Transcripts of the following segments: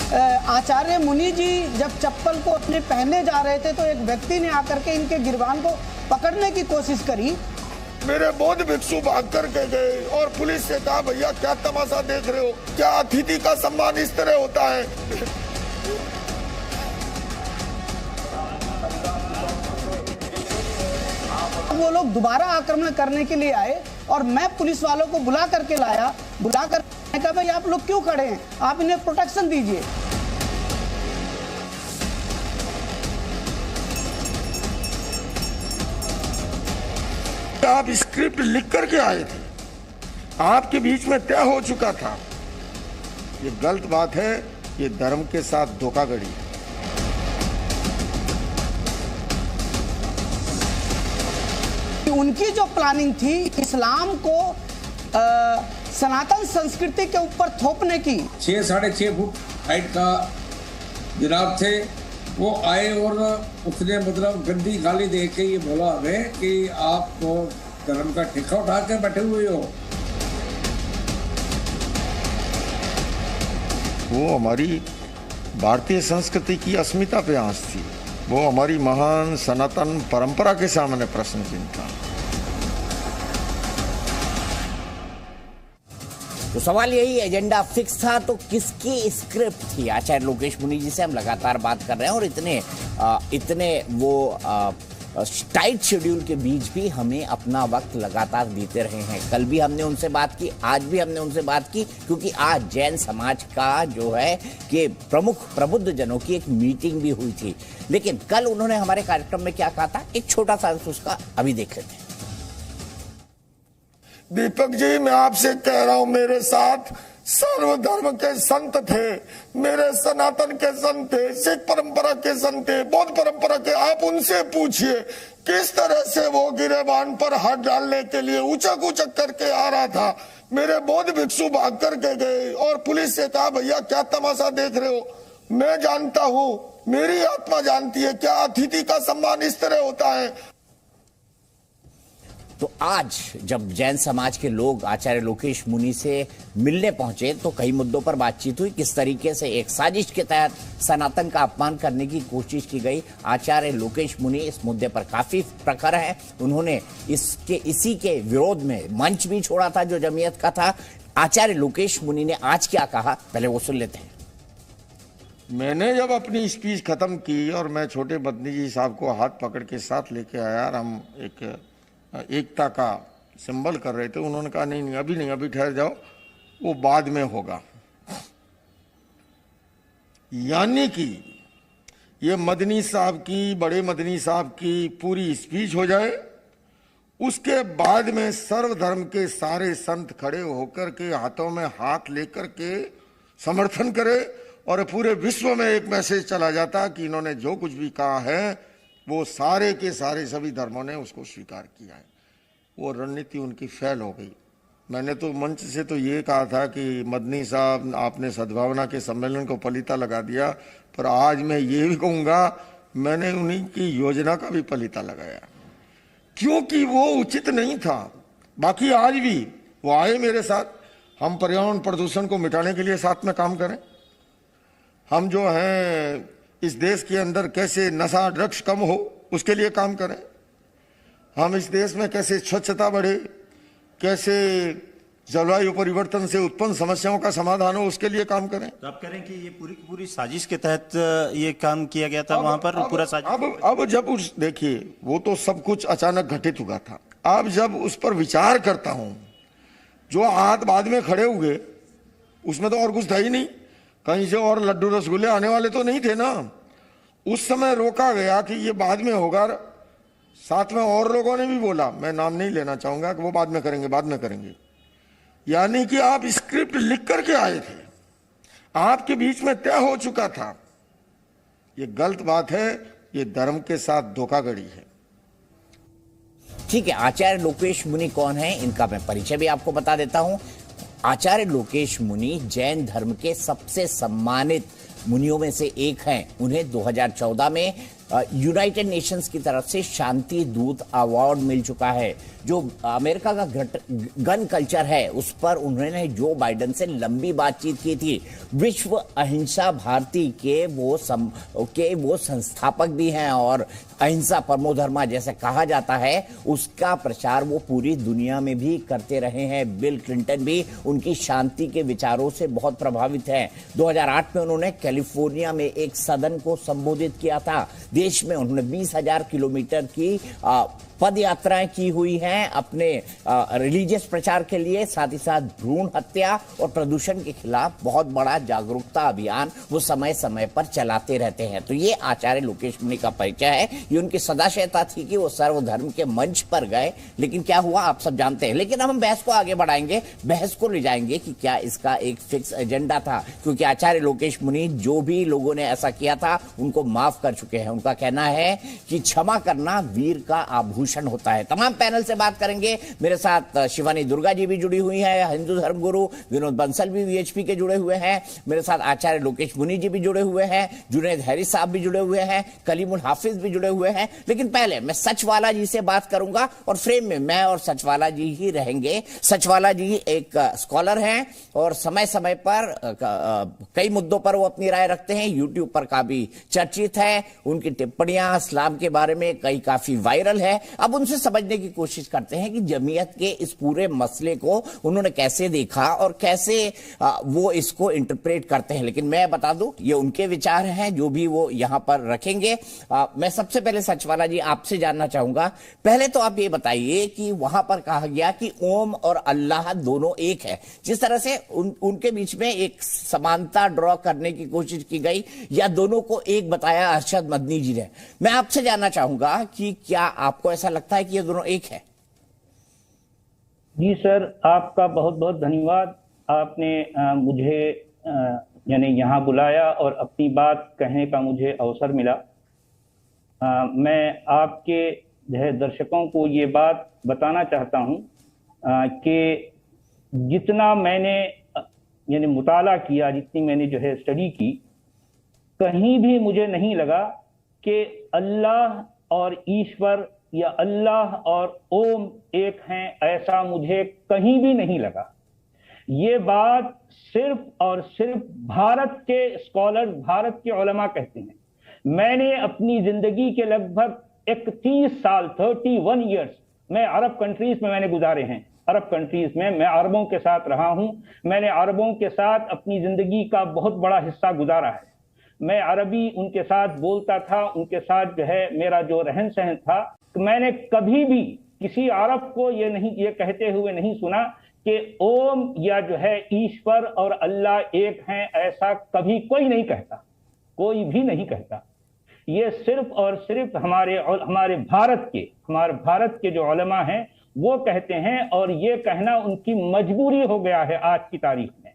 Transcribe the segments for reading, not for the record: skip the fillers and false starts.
आचार्य मुनि जी जब चप्पल को अपने पहने जा रहे थे तो एक व्यक्ति ने आकर के इनके गिरबान को पकड़ने की कोशिश करी। मेरे बौद्ध भिक्षु भाग करके गए और पुलिस से कहा, भैया क्या तमाशा देख रहे हो, क्या अतिथि का सम्मान इस तरह होता है। वो लोग दोबारा आक्रमण करने के लिए आए और मैं पुलिस वालों को बुला करके लाया। बुला कर कहा, भाई आप लोग क्यों खड़े हैं, आप इन्हें प्रोटेक्शन दीजिए। आप स्क्रिप्ट लिख करके आए थे, आपके बीच में तय हो चुका था। ये गलत बात है, ये धर्म के साथ धोखाधड़ी है। उनकी जो प्लानिंग थी इस्लाम को सनातन संस्कृति के ऊपर थोपने की। 6-6.5 फुट हाइट का जनाब थे, वो आए और उसने मतलब गंदी गाली दे के ये बोला हमें कि आप तो धर्म का ठेका उठा के बैठे हुए हो। वो हमारी भारतीय संस्कृति की अस्मिता पे आंच थी, वो हमारी महान सनातन परंपरा के सामने प्रश्न चिन्ह था। तो सवाल यही, एजेंडा फिक्स था तो किसकी स्क्रिप्ट थी? आचार्य लोकेश मुनि जी से हम लगातार बात कर रहे हैं और इतने वो टाइट शेड्यूल के बीच भी हमें अपना वक्त लगातार देते रहे हैं। कल भी हमने उनसे बात की, आज भी हमने उनसे बात की, क्योंकि आज जैन समाज का जो है कि प्रमुख प्रबुद्ध जनों की एक मीटिंग भी हुई थी। लेकिन कल उन्होंने हमारे कार्यक्रम में क्या कहा था, एक छोटा सा उसका अभी देख लेते हैं। दीपक जी, मैं आपसे कह रहा हूं, मेरे साथ सर्वधर्म के संत थे, मेरे सनातन के संत थे, सिख परंपरा के संत थे, बौद्ध परंपरा के। आप उनसे पूछिए किस तरह से वो गिरेबान पर हाथ डालने के लिए उचक उचक करके आ रहा था। मेरे बौद्ध भिक्षु भाग करके गए और पुलिस से कहा, भैया क्या तमाशा देख रहे हो। मैं जानता हूं, मेरी आत्मा जानती है, क्या अतिथि का सम्मान इस तरह होता है। तो आज जब जैन समाज के लोग आचार्य लोकेश मुनि से मिलने पहुंचे तो कई मुद्दों पर बातचीत हुई। किस तरीके से एक साजिश के तहत सनातन का अपमान करने की कोशिश की गई। आचार्य लोकेश मुनि इस मुद्दे पर काफी प्रखर है। उन्होंने इसी के विरोध में मंच भी छोड़ा था जो जमीयत का था। आचार्य लोकेश मुनि ने आज क्या कहा, पहले वो सुन लेते हैं। मैंने जब अपनी स्पीच खत्म की और मैं छोटे मदनी जी साहब को हाथ पकड़ के साथ लेके आया और हम एक एकता का सिंबल कर रहे थे, उन्होंने कहा नहीं अभी नहीं, अभी ठहर जाओ, वो बाद में होगा। यानी कि ये मदनी साहब की, बड़े मदनी साहब की पूरी स्पीच हो जाए, उसके बाद में सर्वधर्म के सारे संत खड़े होकर के हाथों में हाथ लेकर के समर्थन करे और पूरे विश्व में एक मैसेज चला जाता कि इन्होंने जो कुछ भी कहा है वो सारे के सारे सभी धर्मों ने उसको स्वीकार किया है। वो रणनीति उनकी फेल हो गई। मैंने तो मंच से तो ये कहा था कि मदनी साहब आपने सद्भावना के सम्मेलन को पलीता लगा दिया, पर आज मैं ये भी कहूँगा मैंने उन्हीं की योजना का भी पलीता लगाया, क्योंकि वो उचित नहीं था। बाकी आज भी वो आए मेरे साथ, हम पर्यावरण प्रदूषण को मिटाने के लिए साथ में काम करें। हम जो हैं इस देश के अंदर कैसे नशा ड्रग्स कम हो उसके लिए काम करें। हम इस देश में कैसे स्वच्छता बढ़े, कैसे जलवायु परिवर्तन से उत्पन्न समस्याओं का समाधान हो उसके लिए काम करें। तो आप कह रहे हैं कि ये पूरी की पूरी साजिश के तहत ये काम किया गया था वहां पर, पूरा साजिश। अब जब उस देखिए वो तो सब कुछ अचानक घटित हुआ था। अब जब उस पर विचार करता हूं, जो हाथ बाद में खड़े हुए उसमें तो और कुछ था ही नहीं, कहीं से और लड्डू रसगुल्ले आने वाले तो नहीं थे ना। उस समय रोका गया कि ये बाद में होगा। साथ में और लोगों ने भी बोला, मैं नाम नहीं लेना चाहूंगा, कि वो बाद में करेंगे, बाद में करेंगे। यानी कि आप स्क्रिप्ट लिख करके आए थे, आपके बीच में तय हो चुका था। ये गलत बात है, ये धर्म के साथ धोखाधड़ी है। ठीक है, आचार्य लोकेश मुनि कौन है, इनका मैं परिचय भी आपको बता देता हूं। आचार्य लोकेश मुनि जैन धर्म के सबसे सम्मानित मुनियों में से एक हैं। उन्हें 2014 में यूनाइटेड नेशंस की तरफ से शांति दूत अवार्ड मिल चुका है। जो अमेरिका का गन कल्चर है उस पर उन्होंने जो बाइडेन से लंबी बातचीत की थी। विश्व अहिंसा भारती के वो संस्थापक भी हैं और अहिंसा परमो धर्मा जैसे कहा जाता है उसका प्रचार वो पूरी दुनिया में भी करते रहे हैं। बिल क्लिंटन भी उनकी शांति के विचारों से बहुत प्रभावित हैं। 2008 में उन्होंने कैलिफोर्निया में एक सदन को संबोधित किया था। देश में उन्होंने 20,000 किलोमीटर की पद यात्राएं की हुई हैं अपने रिलीजियस प्रचार के लिए। साथ ही साथ भ्रूण हत्या और प्रदूषण के खिलाफ बहुत बड़ा जागरूकता अभियान वो समय समय पर चलाते रहते हैं। तो ये आचार्य लोकेश मुनि का परिचय है। ये उनकी सदाशयता थी कि वो सर्वधर्म के मंच पर गए, लेकिन क्या हुआ आप सब जानते हैं। लेकिन अब हम बहस को आगे बढ़ाएंगे, बहस को ले जाएंगे कि क्या इसका एक फिक्स एजेंडा था, क्योंकि आचार्य लोकेश मुनि जो भी लोगों ने ऐसा किया था उनको माफ कर चुके हैं। उनका कहना है कि क्षमा करना वीर का आभूषण होता है। तमाम पैनल से बात करेंगे। मेरे साथ शिवानी दुर्गा जी भी जुड़ी हुई है, हिंदू धर्म गुरु विनोद बंसल भी वीएचपी के जुड़े हुए हैं। मेरे साथ आचार्य लोकेश मुनि जी भी जुड़े हुए हैं, जुनैद हैरिस साहब भी जुड़े हुए हैं, कलीमुल हाफिज भी जुड़े हुए हैं। लेकिन पहले मैं सचवाला जी से बात करूंगा और फ्रेम में मैं और सचवाला जी ही रहेंगे। सचवाला जी एक स्कॉलर हैं और समय समय पर कई मुद्दों पर वो अपनी राय रखते हैं। यूट्यूब पर काफी चर्चित है, उनकी टिप्पणियां इस्लाम के बारे में कई काफी वायरल है। अब उनसे समझने की कोशिश करते हैं कि जमीयत के इस पूरे मसले को उन्होंने कैसे देखा और कैसे वो इसको इंटरप्रेट करते हैं। लेकिन मैं बता दूं ये उनके विचार हैं जो भी वो यहां पर रखेंगे। मैं सबसे पहले सचवाला जी आपसे जानना चाहूंगा, पहले तो आप ये बताइए कि वहां पर कहा गया कि ओम और अल्लाह दोनों एक है, जिस तरह से उनके बीच में एक समानता ड्रॉ करने की कोशिश की गई या दोनों को एक बताया अरशद मदनी जी ने। मैं आपसे जानना चाहूंगा कि क्या आपको ऐसा लगता है कि ये दोनों एक है? जी सर, आपका बहुत बहुत धन्यवाद। आपने मुझे यानी यहाँ बुलाया और अपनी बात कहने का मुझे अवसर मिला। मैं आपके जो है दर्शकों को ये बात बताना चाहता हूँ कि जितना मैंने यानी मुताला किया, जितनी मैंने जो है स्टडी की, कहीं भी मुझे नहीं लगा कि अल्लाह और ईश्वर या अल्लाह और ओम एक हैं, ऐसा मुझे कहीं भी नहीं लगा। ये बात सिर्फ और सिर्फ भारत के स्कॉलर्स, भारत के उलमा कहते हैं। मैंने अपनी जिंदगी के लगभग 31 साल 31 ईयर्स मैं अरब कंट्रीज में मैंने गुजारे हैं। अरब कंट्रीज में मैं अरबों के साथ रहा हूं। मैंने अरबों के साथ अपनी जिंदगी का बहुत बड़ा हिस्सा गुजारा है। मैं अरबी उनके साथ बोलता था, उनके साथ जो है मेरा जो रहन सहन था। मैंने कभी भी किसी अरब को ये कहते हुए नहीं सुना कि ओम या जो है ईश्वर और अल्लाह एक हैं, ऐसा कभी कोई नहीं कहता, कोई भी नहीं कहता। ये सिर्फ और सिर्फ हमारे भारत के जो उलमा हैं वो कहते हैं, और ये कहना उनकी मजबूरी हो गया है आज की तारीख में।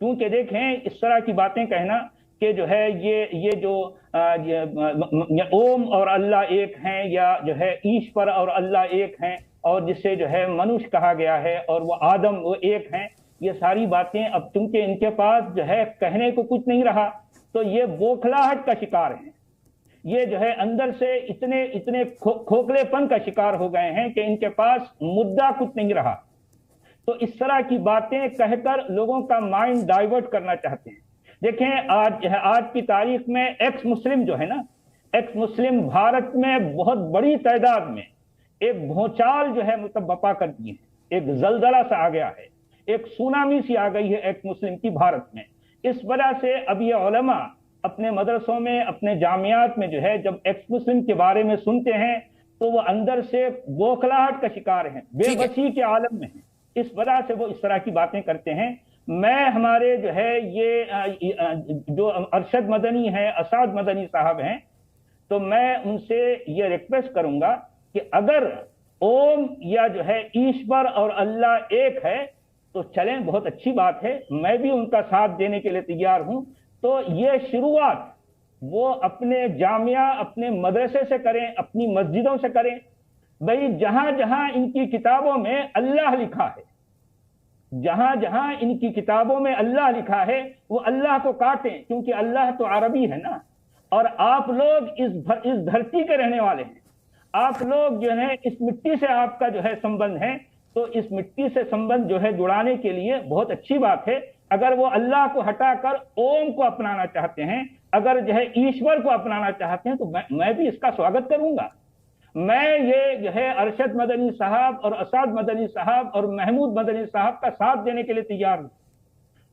क्योंकि देखें, इस तरह की बातें कहना कि जो है ये जो ओम और अल्लाह एक हैं या जो है ईश्वर और अल्लाह एक हैं, और जिसे जो है मनुष्य कहा गया है और वो आदम वो एक हैं, ये सारी बातें अब चूंकि इनके पास जो है कहने को कुछ नहीं रहा तो ये बौखलाहट का शिकार हैं। ये जो है अंदर से इतने खोखलेपन का शिकार हो गए हैं कि इनके पास मुद्दा कुछ नहीं रहा। तो इस तरह की बातें कहकर लोगों का माइंड डाइवर्ट करना चाहते हैं। देखें, आज की तारीख में एक्स मुस्लिम जो है ना, एक्स मुस्लिम भारत में बहुत बड़ी तादाद में एक भूचाल जो है मतलब बपा कर दी है। एक जलजला सा आ गया है, एक सुनामी सी आ गई है एक्स मुस्लिम की भारत में। इस वजह से अब ये उलमा अपने मदरसों में, अपने जामियात में जो है जब एक्स मुस्लिम के बारे में सुनते हैं तो वो अंदर से बौखलाहट का शिकार हैं, बेबसी के आलम में हैं। इस वजह से वो इस तरह की बातें करते हैं। मैं हमारे जो है ये जो अरशद मदनी है, असाद मदनी साहब हैं, तो मैं उनसे ये रिक्वेस्ट करूंगा कि अगर ओम या जो है ईश्वर और अल्लाह एक है तो चलें, बहुत अच्छी बात है, मैं भी उनका साथ देने के लिए तैयार हूं। तो ये शुरुआत वो अपने जामिया, अपने मदरसे से करें, अपनी मस्जिदों से करें। भाई जहां जहां इनकी किताबों में अल्लाह लिखा है, जहां जहां इनकी किताबों में अल्लाह लिखा है वो अल्लाह को काटें, क्योंकि अल्लाह तो अरबी है ना। और आप लोग इस धरती के रहने वाले हैं, आप लोग जो है इस मिट्टी से आपका जो है संबंध है, तो इस मिट्टी से संबंध जो है जुड़ाने के लिए बहुत अच्छी बात है। अगर वो अल्लाह को हटाकर ओम को अपनाना चाहते हैं, अगर जो है ईश्वर को अपनाना चाहते हैं, तो मैं भी इसका स्वागत करूंगा। मैं ये जो है अरशद मदनी साहब और असाद मदनी साहब और महमूद मदनी साहब का साथ देने के लिए तैयार हूं।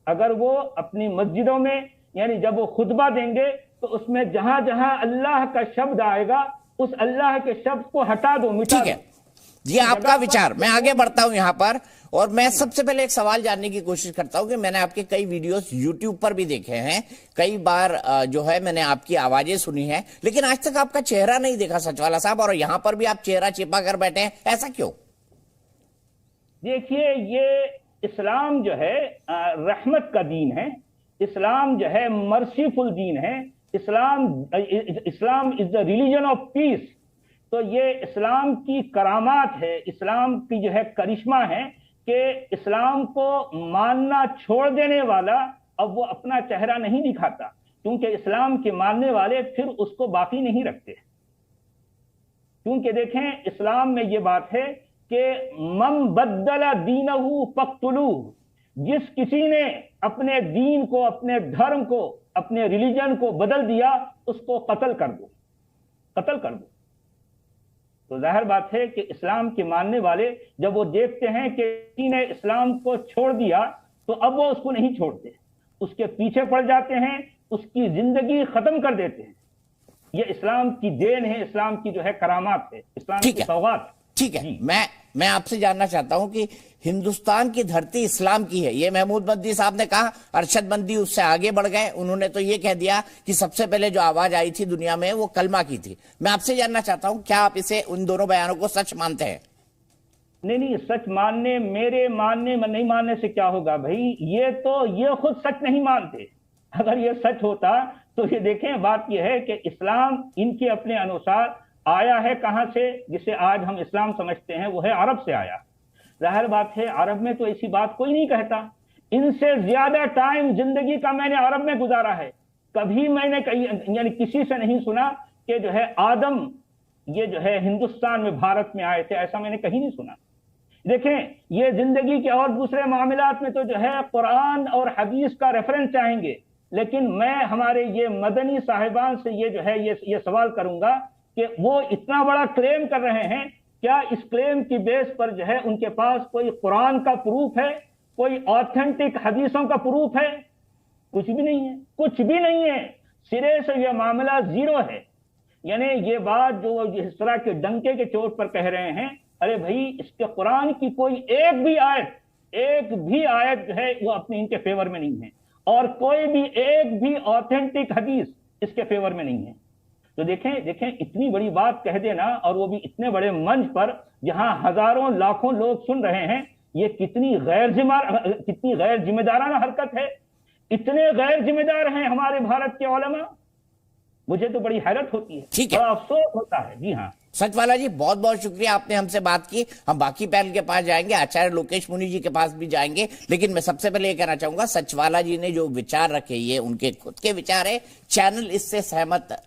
अगर वो अपनी मस्जिदों में यानी जब वो खुतबा देंगे तो उसमें जहां जहां अल्लाह का शब्द आएगा उस अल्लाह के शब्द को हटा दो, मिटा दो। ये आपका विचार। मैं आगे बढ़ता हूं यहां पर, और मैं सबसे पहले एक सवाल जानने की कोशिश करता हूं कि मैंने आपके कई वीडियोस YouTube पर भी देखे हैं, कई बार जो है मैंने आपकी आवाजें सुनी है, लेकिन आज तक आपका चेहरा नहीं देखा सचवाला साहब, और यहां पर भी आप चेहरा छिपा कर बैठे हैं, ऐसा क्यों? देखिए, ये इस्लाम जो है रहमत का दीन है, इस्लाम जो है मर्सीफुल दीन है, Islam is the religion of peace. तो ये इस्लाम की करामात है, इस्लाम की जो है करिश्मा है कि इस्लाम को मानना छोड़ देने वाला अब वो अपना चेहरा नहीं दिखाता, क्योंकि इस्लाम के मानने वाले फिर उसको बाकी नहीं रखते। क्योंकि देखें, इस्लाम में ये बात है कि मम बद्दला दीनहु फक्तुलू, जिस किसी ने अपने दीन को, अपने धर्म को, अपने रिलीजन को बदल दिया, उसको कत्ल कर दो, कत्ल कर दो। तो जाहिर बात है कि इस्लाम के मानने वाले जब वो देखते हैं कि किसी ने इस्लाम को छोड़ दिया, तो अब वो उसको नहीं छोड़ते, उसके पीछे पड़ जाते हैं, उसकी जिंदगी खत्म कर देते हैं। ये इस्लाम की देन है, इस्लाम की जो है करामात है, इस्लाम की सौगात। ठीक है, मैं आपसे जानना चाहता हूं कि हिंदुस्तान की धरती इस्लाम की है, ये महमूद मदनी साहब ने कहा, अरशद मंदी उससे आगे बढ़ गए, उन्होंने तो ये कह दिया कि सबसे पहले जो आवाज आई थी दुनिया में वो कलमा की थी। मैं आपसे जानना चाहता हूं, क्या आप इसे, उन दोनों बयानों को सच मानते हैं? नहीं, सच मानने, मेरे मानने में नहीं मानने से क्या होगा भाई, ये खुद सच नहीं मानते। अगर ये सच होता तो ये देखें, बात ये है कि इस्लाम इनके अपने अनुसार आया है कहां से, जिसे आज हम इस्लाम समझते हैं, वो है अरब से आया। जाहिर बात है, अरब में तो ऐसी बात कोई नहीं कहता। इनसे ज्यादा टाइम जिंदगी का मैंने अरब में गुजारा है, कभी मैंने यानी किसी से नहीं सुना कि जो है आदम ये जो है हिंदुस्तान में, भारत में आए थे, ऐसा मैंने कहीं नहीं सुना। देखें, ये जिंदगी के और दूसरे मामलात में तो जो है कुरान और हदीस का रेफरेंस चाहेंगे, लेकिन मैं हमारे ये मदनी साहिबान से ये जो है ये सवाल करूंगा कि वो इतना बड़ा क्लेम कर रहे हैं, क्या इस क्लेम की बेस पर जो है उनके पास कोई कुरान का प्रूफ है, कोई ऑथेंटिक हदीसों का प्रूफ है? कुछ भी नहीं है, कुछ भी नहीं है। सिरे से यह मामला जीरो है। यानी ये बात जो इस तरह के डंके के चोट पर कह रहे हैं, अरे भाई, इसके कुरान की कोई एक भी आयत जो है वो अपने इनके फेवर में नहीं है, और कोई भी एक भी ऑथेंटिक हदीस इसके फेवर में नहीं है। तो देखें इतनी बड़ी बात कह देना, और वो भी इतने बड़े मंच पर जहां हजारों लाखों लोग सुन रहे हैं, ये कितनी गैर जिम्मेदाराना हरकत है। इतने गैर जिम्मेदार हैं हमारे भारत के उलमा, मुझे तो बड़ी हैरत होती है, ठीक है, बड़ा अफसोस होता है। जी हाँ, सचवाला जी, बहुत बहुत शुक्रिया, आपने हमसे बात की। हम बाकी पैनल के पास जाएंगे, आचार्य लोकेश मुनि जी के पास भी जाएंगे, लेकिन मैं सबसे पहले ये कहना चाहूंगा, सचवाला जी ने जो विचार रखे, ये उनके खुद के विचार है, चैनल इससे सहमत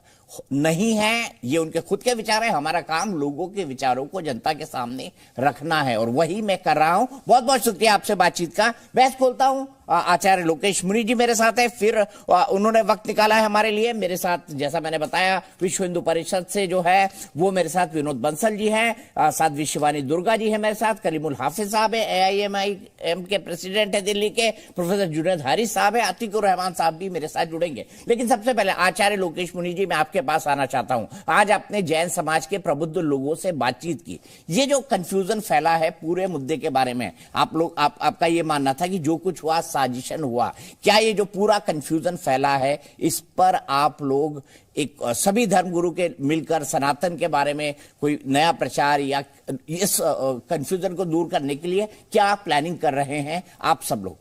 नहीं है, ये उनके खुद के विचार है। हमारा काम लोगों के विचारों को जनता के सामने रखना है, और वही मैं कर रहा हूं। बहुत बहुत शुक्रिया आपसे बातचीत का। बहस खोलता हूं, आचार्य लोकेश मुनि जी मेरे साथ है, फिर उन्होंने वक्त निकाला है हमारे लिए। मेरे साथ, जैसा मैंने बताया, विश्व हिंदू परिषद से जो है वो मेरे साथ विनोद बंसल जी हैं, साध्वी शिवानी दुर्गा जी है मेरे साथ, करीमुल हाफिज साहब है, AIMIM के प्रेसिडेंट है दिल्ली के, प्रोफेसर जुनैद हारिस साहब है, अतीकुर रहमान साहब भी मेरे साथ जुड़ेंगे। लेकिन सबसे पहले आचार्य लोकेश मुनि जी, मैं आपके पास आना चाहता हूं। आज आपने जैन समाज के प्रबुद्ध लोगों से बातचीत की, ये जो कंफ्यूजन फैला है पूरे मुद्दे के बारे में, आपका ये मानना था कि जो कुछ हुआ साजिशन हुआ, क्या ये जो पूरा कंफ्यूजन फैला है, इस पर आप लोग एक सभी धर्मगुरु के मिलकर सनातन के बारे में कोई नया प्रचार या इस कंफ्यूजन को दूर करने के लिए क्या प्लानिंग कर रहे हैं आप सब लोग?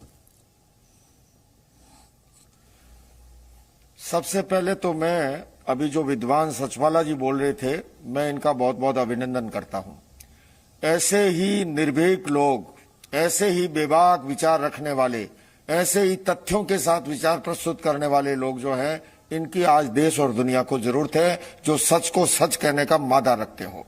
सबसे पहले तो मैं अभी जो विद्वान सचवाला जी बोल रहे थे, मैं इनका बहुत बहुत अभिनंदन करता हूं। ऐसे ही निर्भीक लोग, ऐसे ही बेबाक विचार रखने वाले, ऐसे ही तथ्यों के साथ विचार प्रस्तुत करने वाले लोग जो हैं, इनकी आज देश और दुनिया को जरूरत है, जो सच को सच कहने का मादा रखते हो।